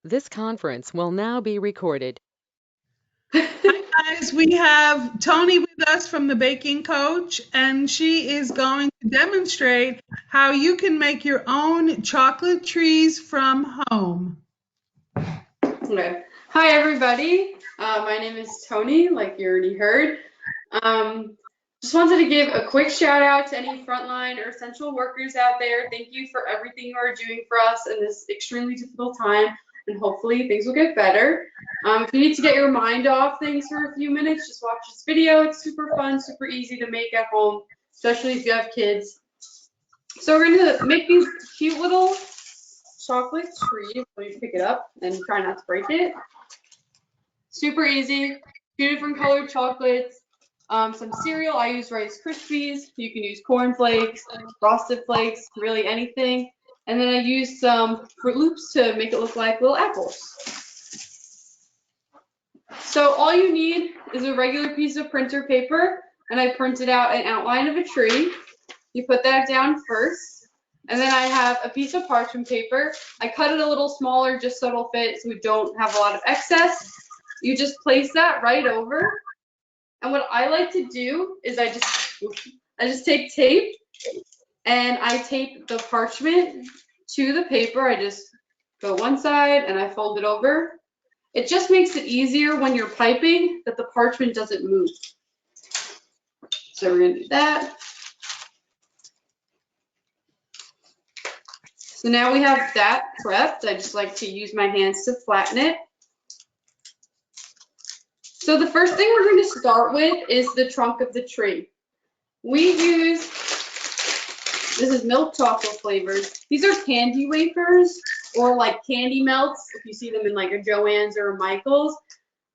This conference will now be recorded. Hi guys, we have Tony with us from the Baking Coach, and she is going to demonstrate how you can make your own chocolate trees from home. Okay. Hi, everybody. My name is Tony, like you already heard. Just wanted to give a quick shout out to any frontline or essential workers out there. Thank you for everything you are doing for us in this extremely difficult time, and hopefully things will get better. If you need to get your mind off things for a few minutes, just watch this video. It's super fun, super easy to make at home, especially if you have kids. So we're gonna make these cute little chocolate trees. Let me pick it up and try not to break it. Super easy. 2 different colored chocolates. Some cereal. I use Rice Krispies. You can use Corn Flakes, Frosted Flakes, really anything. And then I use some Fruit Loops to make it look like little apples. So all you need is a regular piece of printer paper, and I printed out an outline of a tree. You put that down first. And then I have a piece of parchment paper. I cut it a little smaller just so it'll fit so we don't have a lot of excess. You just place that right over. And what I like to do is I just take tape and I tape the parchment to the paper. I just go one side and I fold it over. It just makes it easier when you're piping that the parchment doesn't move. So we're gonna do that. So now we have that prepped. I just like to use my hands to flatten it. So the first thing we're going to start with is the trunk of the tree. We use, this is milk chocolate flavors. These are candy wafers or like candy melts, if you see them in like a Joann's or a Michael's.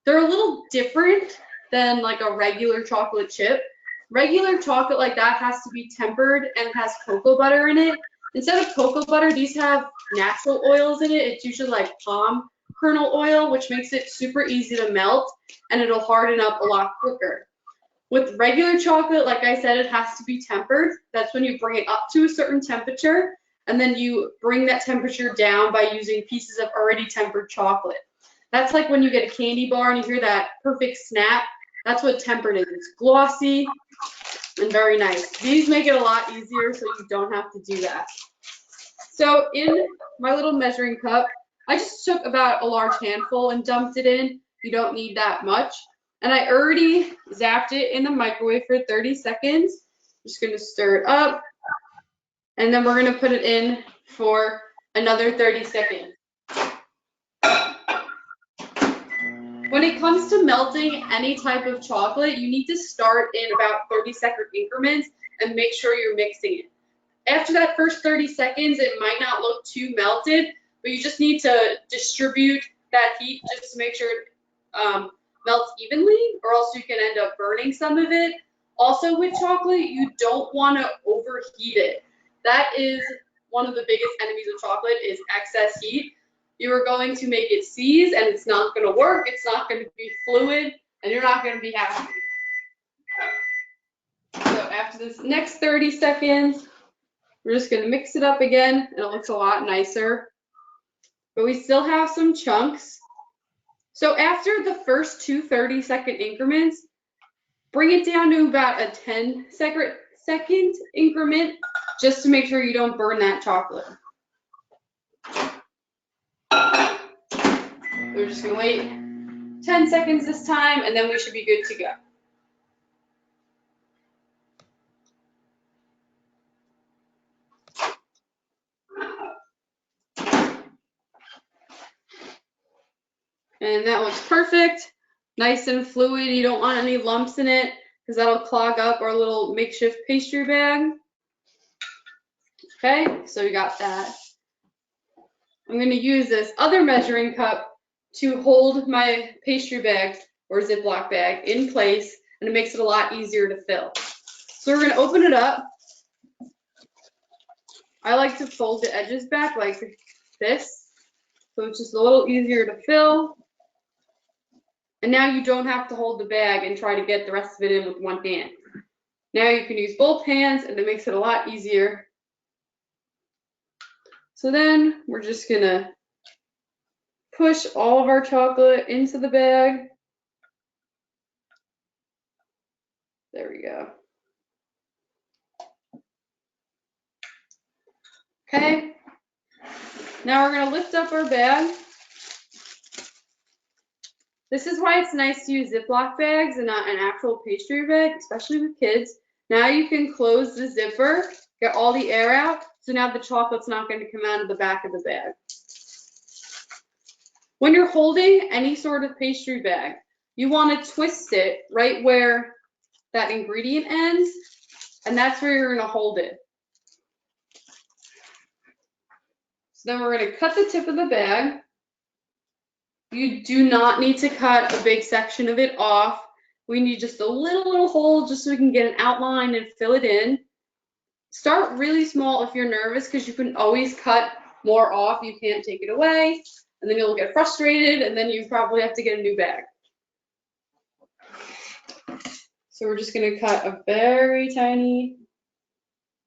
They're a little different than like a regular chocolate chip. Regular chocolate like that has to be tempered and has cocoa butter in it. Instead of cocoa butter, these have natural oils in it. It's usually like palm kernel oil, which makes it super easy to melt, and it'll harden up a lot quicker. With regular chocolate, like I said, it has to be tempered. That's when you bring it up to a certain temperature, and then you bring that temperature down by using pieces of already tempered chocolate. That's like when you get a candy bar and you hear that perfect snap. That's what tempered is. It's glossy and very nice. These make it a lot easier so you don't have to do that. So in my little measuring cup, I just took about a large handful and dumped it in. You don't need that much. And I already zapped it in the microwave for 30 seconds. I'm just gonna stir it up. And then we're gonna put it in for another 30 seconds. When it comes to melting any type of chocolate, you need to start in about 30-second increments and make sure you're mixing it. After that first 30 seconds, it might not look too melted, but you just need to distribute that heat just to make sure it melts evenly, or else you can end up burning some of it. Also with chocolate, you don't want to overheat it. That is one of the biggest enemies of chocolate is excess heat. You are going to make it seize and it's not going to work. It's not going to be fluid and you're not going to be happy. So after this next 30 seconds, we're just going to mix it up again and it looks a lot nicer. But we still have some chunks. So after the first two 30-second increments, bring it down to about a 10-second increment just to make sure you don't burn that chocolate. We're just going to wait 10 seconds this time and then we should be good to go. And that looks perfect, nice and fluid. You don't want any lumps in it because that'll clog up our little makeshift pastry bag. Okay, so we got that. I'm going to use this other measuring cup to hold my pastry bag or Ziploc bag in place, and it makes it a lot easier to fill. So we're going to open it up. I like to fold the edges back like this, so it's just a little easier to fill. And now you don't have to hold the bag and try to get the rest of it in with one hand. Now you can use both hands and it makes it a lot easier. So then we're just gonna push all of our chocolate into the bag. There we go. Okay. Now we're going to lift up our bag. This is why it's nice to use Ziploc bags and not an actual pastry bag, especially with kids. Now you can close the zipper, get all the air out, so now the chocolate's not going to come out of the back of the bag. When you're holding any sort of pastry bag, you want to twist it right where that ingredient ends, and that's where you're going to hold it. So then we're going to cut the tip of the bag. You do not need to cut a big section of it off. We need just a little hole just so we can get an outline and fill it in. Start really small if you're nervous, because you can always cut more off. You can't take it away, and then you'll get frustrated, and then you probably have to get a new bag. So we're just going to cut a very tiny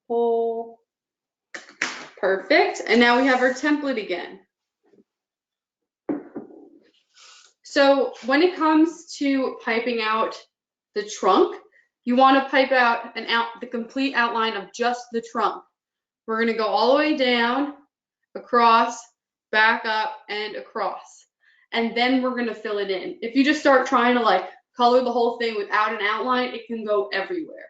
hole. Perfect. And now we have our template again. So when it comes to piping out the trunk, you want to pipe out the complete outline of just the trunk. We're going to go all the way down, across, back up, and across. And then we're going to fill it in. If you just start trying to like color the whole thing without an outline, it can go everywhere.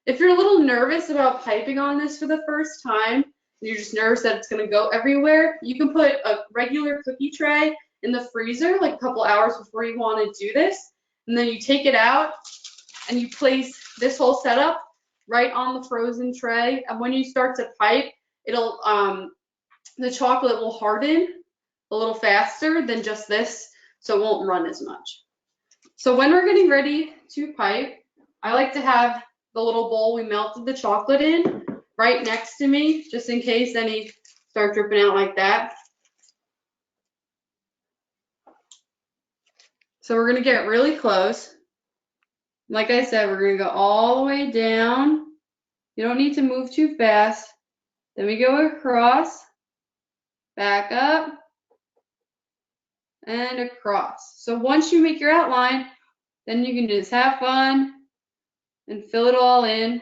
If you're a little nervous about piping on this for the first time, and you're just nervous that it's going to go everywhere, you can put a regular cookie tray in the freezer like a couple hours before you want to do this, and then you take it out and you place this whole setup right on the frozen tray, and when you start to pipe, it'll the chocolate will harden a little faster than just this, so it won't run as much. So when we're getting ready to pipe, I like to have the little bowl we melted the chocolate in right next to me, just in case any start dripping out like that. So we're going to get really close. Like I said, we're going to go all the way down. You don't need to move too fast. Then we go across, back up, and across. So once you make your outline, then you can just have fun and fill it all in.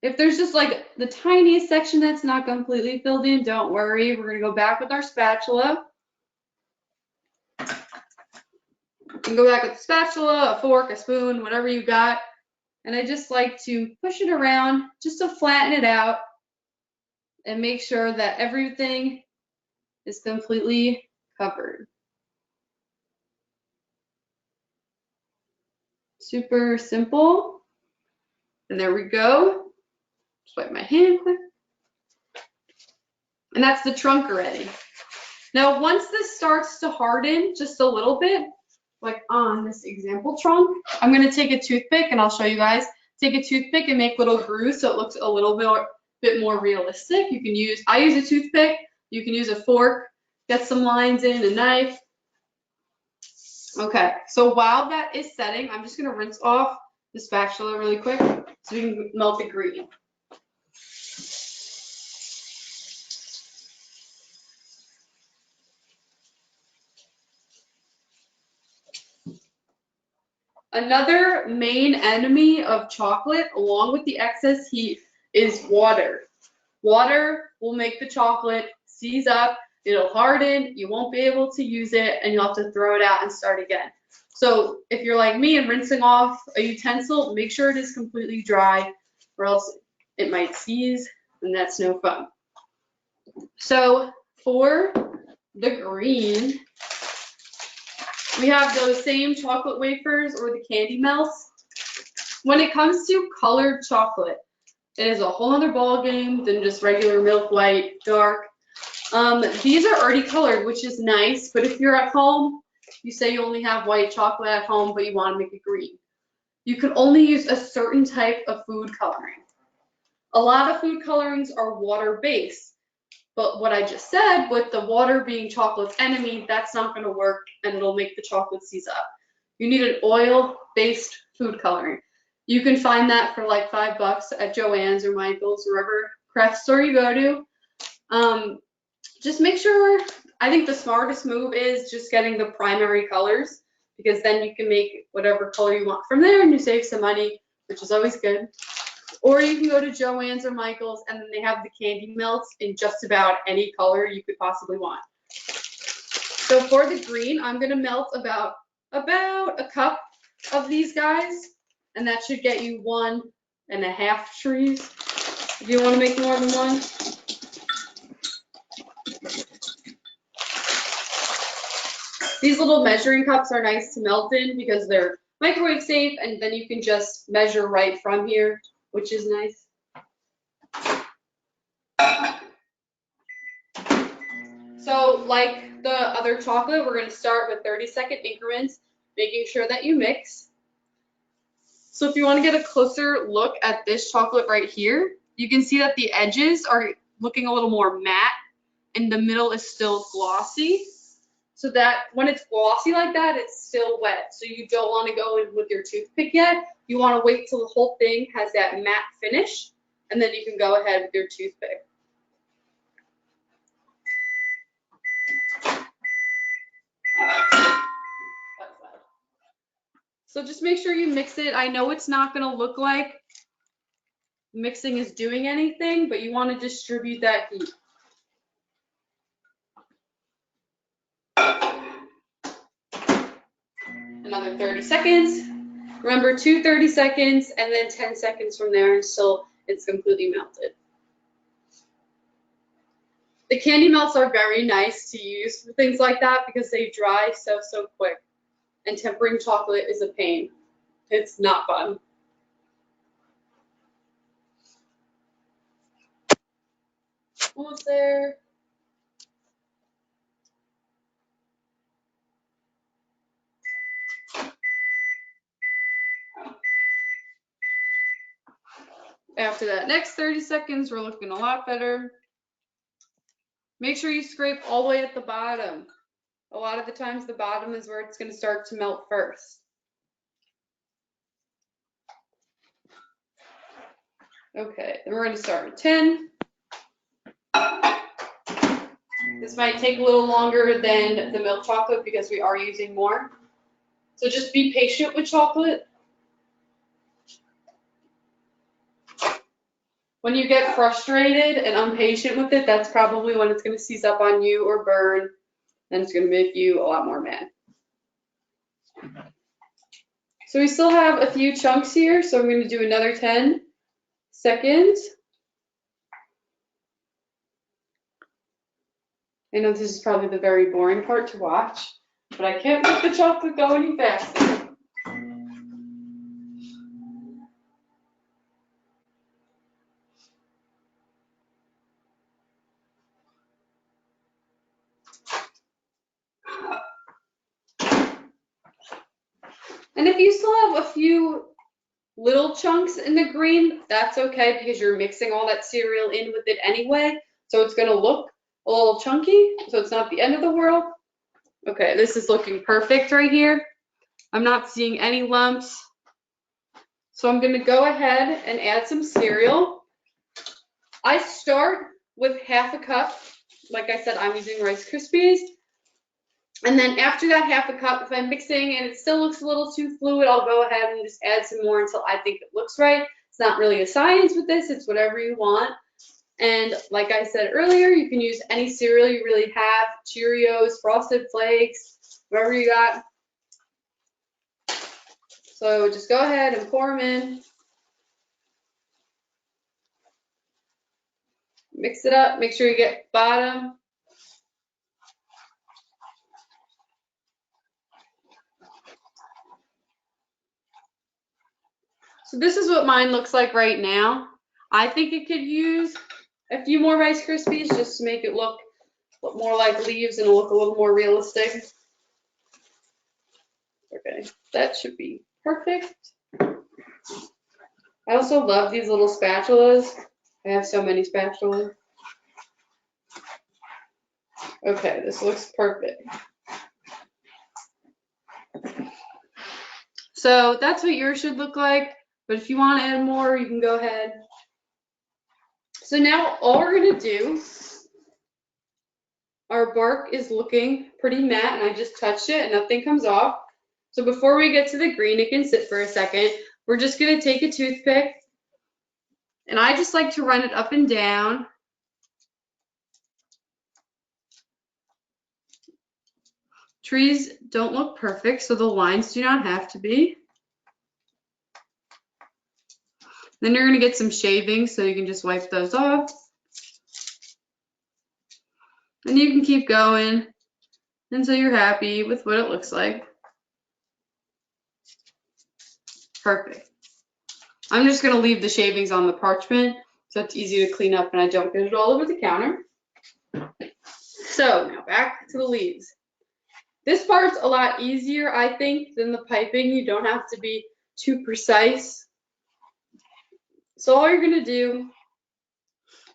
If there's just like the tiniest section that's not completely filled in, don't worry. We're going to go back with our spatula. You can go back with a spatula, a fork, a spoon, whatever you got. And I just like to push it around just to flatten it out and make sure that everything is completely covered. Super simple. And there we go. Just wipe my hand quick. And that's the trunk already. Now, once this starts to harden just a little bit, like on this example trunk, I'm going to take a toothpick, and I'll show you guys. Take a toothpick and make little grooves so it looks a little bit more realistic. You can use, I use a toothpick. You can use a fork, get some lines in, a knife. Okay, so while that is setting, I'm just going to rinse off the spatula really quick so we can melt the green. Another main enemy of chocolate, along with the excess heat, is water. Water will make the chocolate seize up, it'll harden, you won't be able to use it, and you'll have to throw it out and start again. So if you're like me and rinsing off a utensil, make sure it is completely dry, or else it might seize, and that's no fun. So for the green, we have those same chocolate wafers or the candy melts. When it comes to colored chocolate, it is a whole other ball game than just regular milk, white, dark. These are already colored, which is nice, but if you're at home, you say you only have white chocolate at home, but you want to make it green. You can only use a certain type of food coloring. A lot of food colorings are water-based. But what I just said, with the water being chocolate's enemy, that's not going to work, and it'll make the chocolate seize up. You need an oil-based food coloring. You can find that for like $5 at Joann's or Michael's, or wherever craft store you go to. Just make sure, I think the smartest move is just getting the primary colors, because then you can make whatever color you want from there and you save some money, which is always good. Or you can go to Joann's or Michael's, and then they have the candy melts in just about any color you could possibly want. So for the green, I'm gonna melt about a cup of these guys, and that should get you 1.5 trees. If you want to make more than one. These little measuring cups are nice to melt in because they're microwave safe, and then you can just measure right from here, which is nice. So like the other chocolate, we're going to start with 30-second increments, making sure that you mix. So if you want to get a closer look at this chocolate right here, you can see that the edges are looking a little more matte and the middle is still glossy. So that when it's glossy like that, it's still wet. So you don't want to go in with your toothpick yet. You want to wait till the whole thing has that matte finish, and then you can go ahead with your toothpick. So just make sure you mix it. I know it's not going to look like mixing is doing anything, but you want to distribute that heat. Another 30 seconds. Remember, 30 seconds and then 10 seconds from there until it's completely melted. The candy melts are very nice to use for things like that because they dry so quick. And tempering chocolate is a pain. It's not fun. Almost there. After that next 30 seconds, we're looking a lot better. Make sure you scrape all the way at the bottom. A lot of the times the bottom is where it's going to start to melt first. Okay, then we're going to start with 10. This might take a little longer than the milk chocolate because we are using more. So just be patient with chocolate. When you get frustrated and impatient with it, that's probably when it's going to seize up on you or burn, and it's going to make you a lot more mad. So we still have a few chunks here, so I'm going to do another 10 seconds. I know this is probably the very boring part to watch, but I can't make the chocolate go any faster. And if you still have a few little chunks in the green, that's okay because you're mixing all that cereal in with it anyway. So it's going to look a little chunky, so it's not the end of the world. Okay, this is looking perfect right here. I'm not seeing any lumps. So I'm going to go ahead and add some cereal. I start with half a cup. Like I said, I'm using Rice Krispies. And then after that half a cup, if I'm mixing and it still looks a little too fluid, I'll go ahead and just add some more until I think it looks right. It's not really a science with this, it's whatever you want. And like I said earlier, you can use any cereal you really have, Cheerios, Frosted Flakes, whatever you got. So just go ahead and pour them in. Mix it up, make sure you get bottom. So this is what mine looks like right now. I think it could use a few more Rice Krispies just to make it look more like leaves and look a little more realistic. Okay, that should be perfect. I also love these little spatulas. I have so many spatulas. Okay, this looks perfect. So that's what yours should look like, but if you want to add more, you can go ahead. So now all we're going to do our bark is looking pretty matte, and I just touched it and nothing comes off. So before we get to the green, it can sit for a second. We're just going to take a toothpick, and I just like to run it up and down. Trees don't look perfect, so the lines do not have to be. Then you're going to get some shavings, so you can just wipe those off. And you can keep going until you're happy with what it looks like. Perfect. I'm just going to leave the shavings on the parchment so it's easy to clean up and I don't get it all over the counter. So now back to the leaves. This part's a lot easier, I think, than the piping. You don't have to be too precise. So all you're going to do,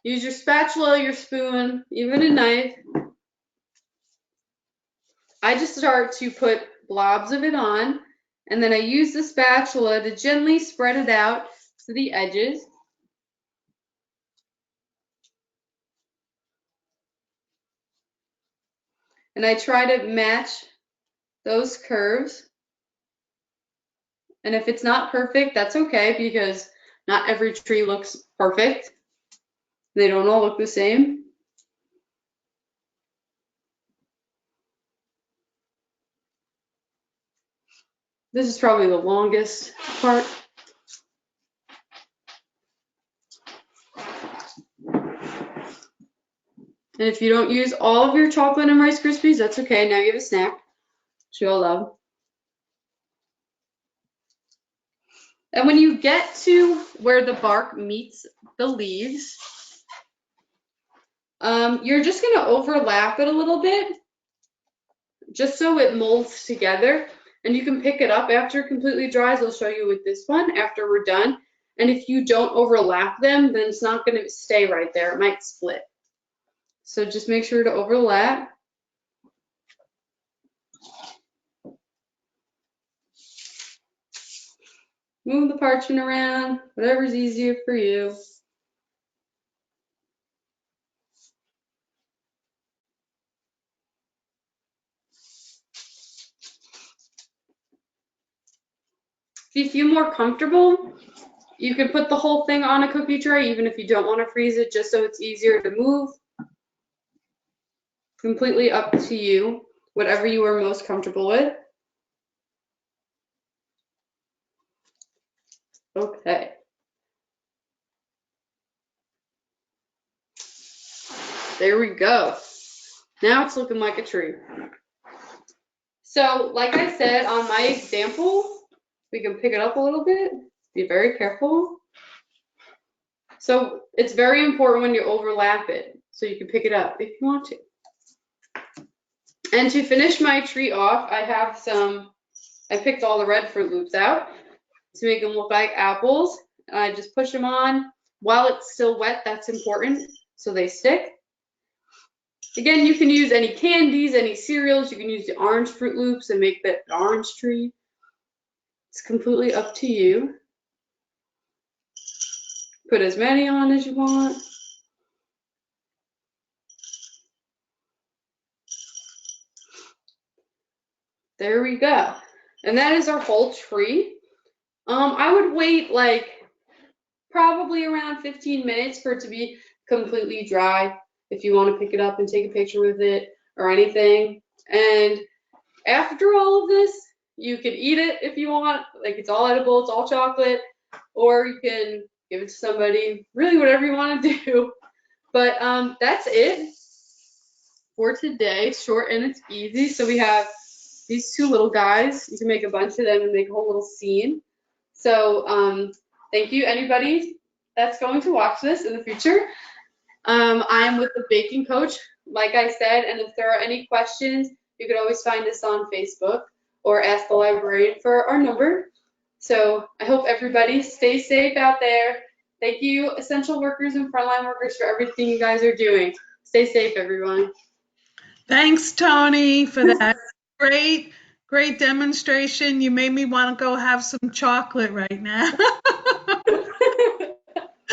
use your spatula, your spoon, even a knife. I just start to put blobs of it on, and then I use the spatula to gently spread it out to the edges. And I try to match those curves. And if it's not perfect, that's okay, because not every tree looks perfect. They don't all look the same. This is probably the longest part. And if you don't use all of your chocolate and Rice Krispies, that's okay. Now you have a snack, which you all love. And when you get to where the bark meets the leaves, you're just going to overlap it a little bit, just so it molds together. And you can pick it up after it completely dries. I'll show you with this one after we're done. And if you don't overlap them, then it's not going to stay right there. It might split. So just make sure to overlap. Move the parchment around, whatever's easier for you. If you feel more comfortable, you can put the whole thing on a cookie tray, even if you don't want to freeze it, just so it's easier to move. Completely up to you, whatever you are most comfortable with. Okay. There we go. Now it's looking like a tree. So, like I said on my example, we can pick it up a little bit. Be very careful. So it's very important when you overlap it, so you can pick it up if you want to. And to finish my tree off, I picked all the red Fruit Loops out to make them look like apples. And I just push them on while it's still wet. That's important, so they stick. Again, you can use any candies, any cereals. You can use the orange Fruit Loops and make that an orange tree. It's completely up to you. Put as many on as you want. There we go. And that is our whole tree. I would wait like probably around 15 minutes for it to be completely dry if you want to pick it up and take a picture with it or anything. And after all of this, you can eat it if you want. Like, it's all edible, it's all chocolate, or you can give it to somebody, really whatever you want to do. But that's it for today. Short and it's easy. So we have these two little guys. You can make a bunch of them and make a whole little scene. So thank you, anybody that's going to watch this in the future. I'm with the Baking Coach, like I said, and if there are any questions, you can always find us on Facebook or ask the librarian for our number. So I hope everybody stays safe out there. Thank you, essential workers and frontline workers, for everything you guys are doing. Stay safe, everyone. Thanks, Tony, for that great demonstration. You made me want to go have some chocolate right now.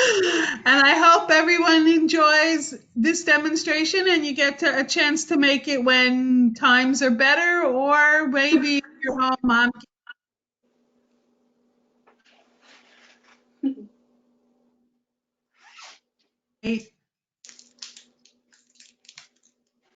And I hope everyone enjoys this demonstration and you get a chance to make it when times are better, or maybe your home mom.